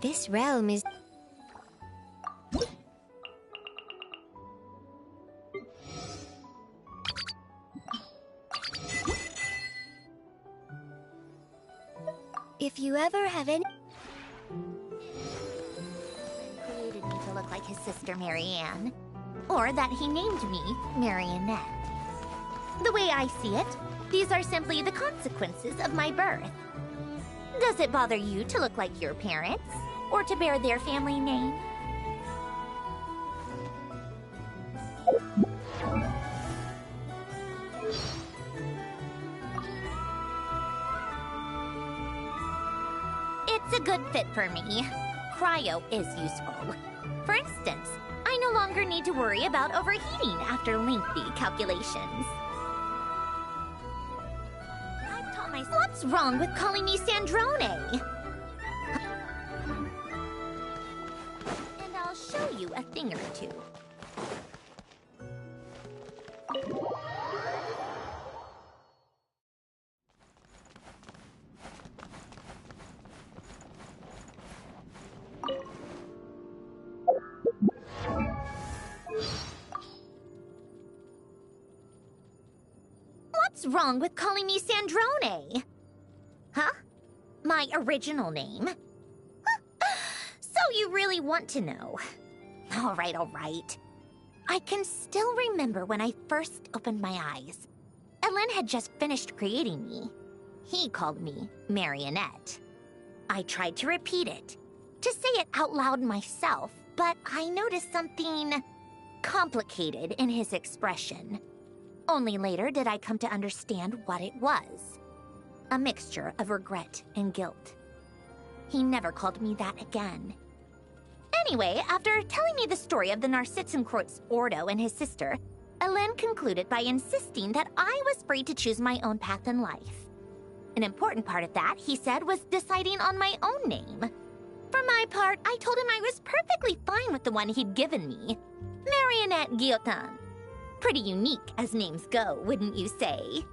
This realm is... If you ever have any... Created me to look like his sister Marianne. Or that he named me Marionette. The way I see it, these are simply the consequences of my birth. Does it bother you to look like your parents? Or to bear their family name? It's a good fit for me. Cryo is useful. For instance, I no longer need to worry about overheating after lengthy calculations. I've taught myself what's wrong with calling me Sandrone? And I'll show you a thing or two. What's wrong with calling me Sandrone? Huh? My original name? So you really want to know. All right. I can still remember when I first opened my eyes. Ellen had just finished creating me. He called me Marionette. I tried to repeat it, to say it out loud myself, but I noticed something complicated in his expression. Only later did I come to understand what it was. A mixture of regret and guilt. He never called me that again. Anyway, after telling me the story of the Narcitzenkreuz Ordo and his sister, Ellen concluded by insisting that I was free to choose my own path in life. An important part of that, he said, was deciding on my own name. For my part, I told him I was perfectly fine with the one he'd given me. Marionette Guillotin. Pretty unique as names go, wouldn't you say?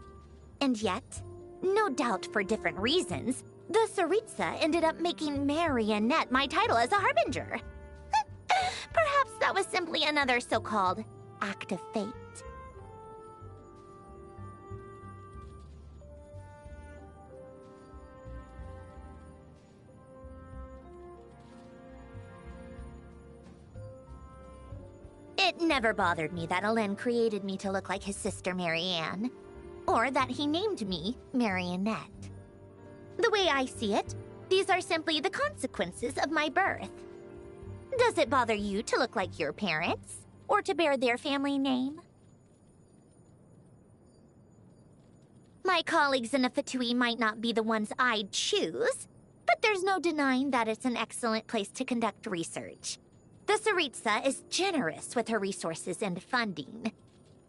And yet, no doubt for different reasons, the Tsaritsa ended up making Marionette my title as a harbinger. Perhaps that was simply another so-called act of fate. It never bothered me that Alen created me to look like his sister Marianne, or that he named me Marionette. The way I see it, these are simply the consequences of my birth. Does it bother you to look like your parents, or to bear their family name? My colleagues in the Fatui might not be the ones I'd choose, but there's no denying that it's an excellent place to conduct research. The Tsaritsa is generous with her resources and funding.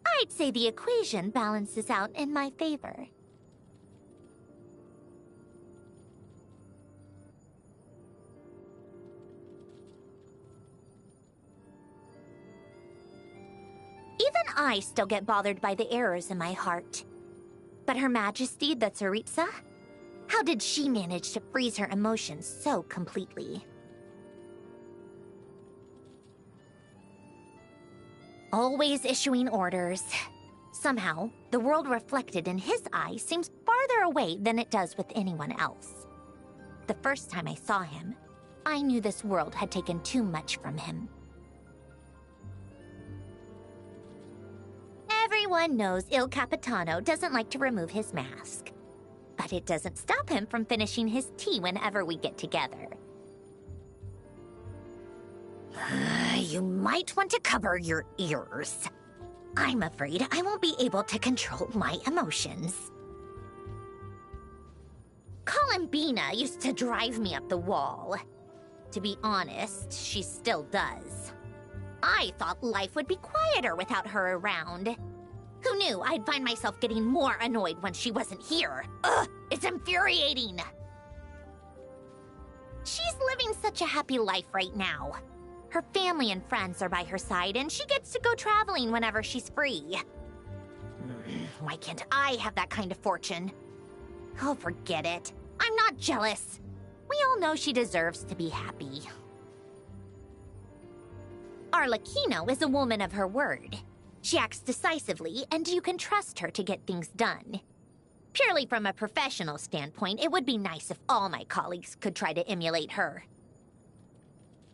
I'd say the equation balances out in my favor. Even I still get bothered by the errors in my heart. But Her Majesty, the Tsaritsa? How did she manage to freeze her emotions so completely? Always issuing orders. Somehow, the world reflected in his eyes seems farther away than it does with anyone else. The first time I saw him, I knew this world had taken too much from him. Everyone knows Il Capitano doesn't like to remove his mask. But it doesn't stop him from finishing his tea whenever we get together. You might want to cover your ears. I'm afraid I won't be able to control my emotions. Columbina used to drive me up the wall. To be honest, she still does. I thought life would be quieter without her around. Who knew I'd find myself getting more annoyed when she wasn't here? Ugh, it's infuriating. She's living such a happy life right now. Her family and friends are by her side, and she gets to go traveling whenever she's free. Why can't I have that kind of fortune? Oh, forget it. I'm not jealous. We all know she deserves to be happy. Arlecchino is a woman of her word. She acts decisively, and you can trust her to get things done. Purely from a professional standpoint, it would be nice if all my colleagues could try to emulate her.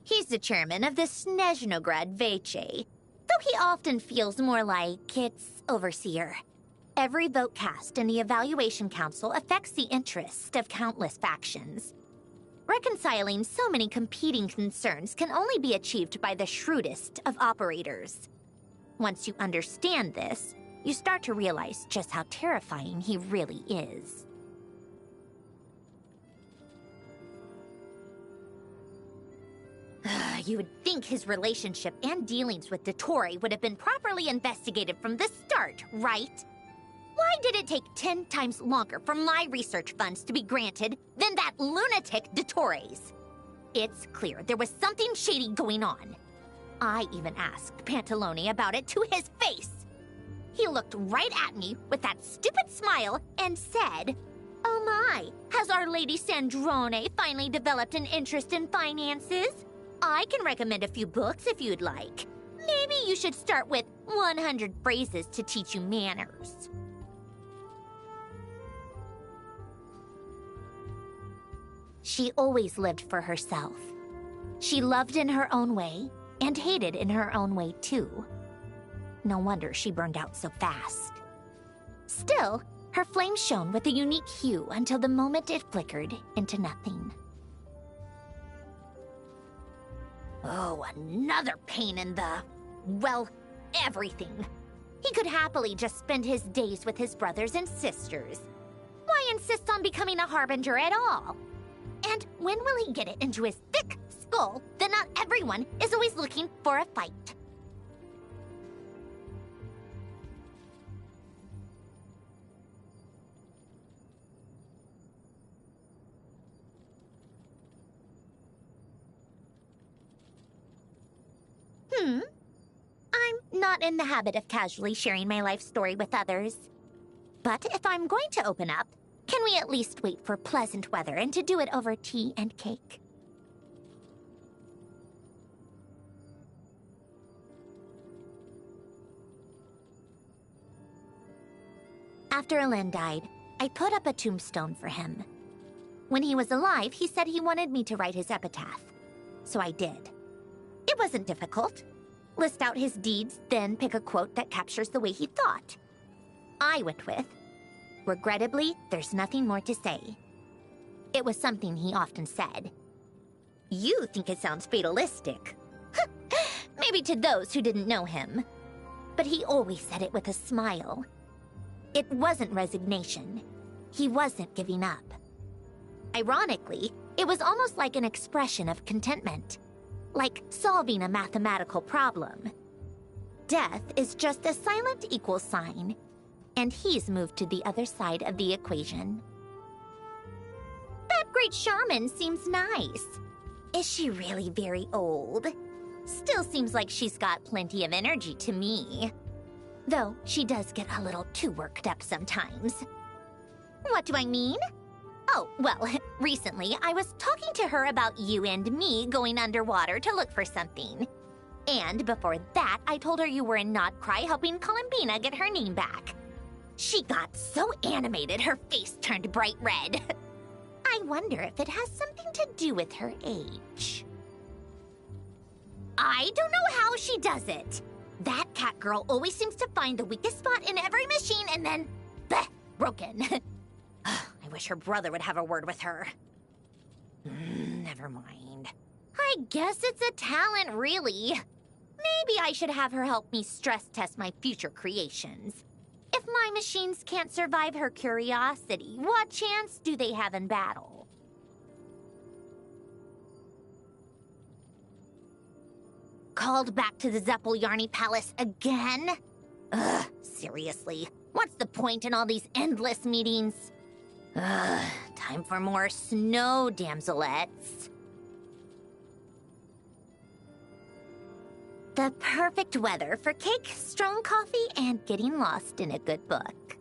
He's the chairman of the Snezhnograd Veche, though he often feels more like it's overseer. Every vote cast in the Evaluation Council affects the interest of countless factions. Reconciling so many competing concerns can only be achieved by the shrewdest of operators. Once you understand this, you start to realize just how terrifying he really is. You would think his relationship and dealings with Dottore would have been properly investigated from the start, right? Why did it take 10 times longer for my research funds to be granted than that lunatic Dottore's? It's clear there was something shady going on. I even asked Pantalone about it to his face. He looked right at me with that stupid smile and said, "Oh my, has Our Lady Sandrone finally developed an interest in finances? I can recommend a few books if you'd like. Maybe you should start with 100 phrases to teach you manners." She always lived for herself. She loved in her own way and hated in her own way too. No wonder she burned out so fast. Still, her flame shone with a unique hue until the moment it flickered into nothing. Oh, another pain in the... well, everything. He could happily just spend his days with his brothers and sisters. Why insist on becoming a harbinger at all? And when will he get it into his thick skull that not everyone is always looking for a fight? I'm not in the habit of casually sharing my life story with others. But if I'm going to open up, can we at least wait for pleasant weather and to do it over tea and cake? After Alen died, I put up a tombstone for him. When he was alive, he said he wanted me to write his epitaph. So I did. It wasn't difficult. List out his deeds, then pick a quote that captures the way he thought. I went with, "Regrettably, there's nothing more to say." It was something he often said. You think it sounds fatalistic. Maybe to those who didn't know him. But he always said it with a smile. It wasn't resignation. He wasn't giving up. Ironically, it was almost like an expression of contentment. Like solving a mathematical problem. Death is just a silent equal sign, and he's moved to the other side of the equation. That great shaman seems nice. Is she really very old? Still seems like she's got plenty of energy to me. Though she does get a little too worked up sometimes. What do I mean? Oh, well, recently I was talking to her about you and me going underwater to look for something. And before that, I told her you were in Not Cry helping Columbina get her name back. She got so animated her face turned bright red. I wonder if it has something to do with her age. I don't know how she does it. That cat girl always seems to find the weakest spot in every machine and then, bleh, broken. I wish her brother would have a word with her. Never mind. I guess it's a talent, really. Maybe I should have her help me stress test my future creations. If my machines can't survive her curiosity, what chance do they have in battle? Called back to the Zeppeljärni Palace again? Ugh, seriously. What's the point in all these endless meetings? Ugh, time for more snow damselettes. The perfect weather for cake, strong coffee, and getting lost in a good book.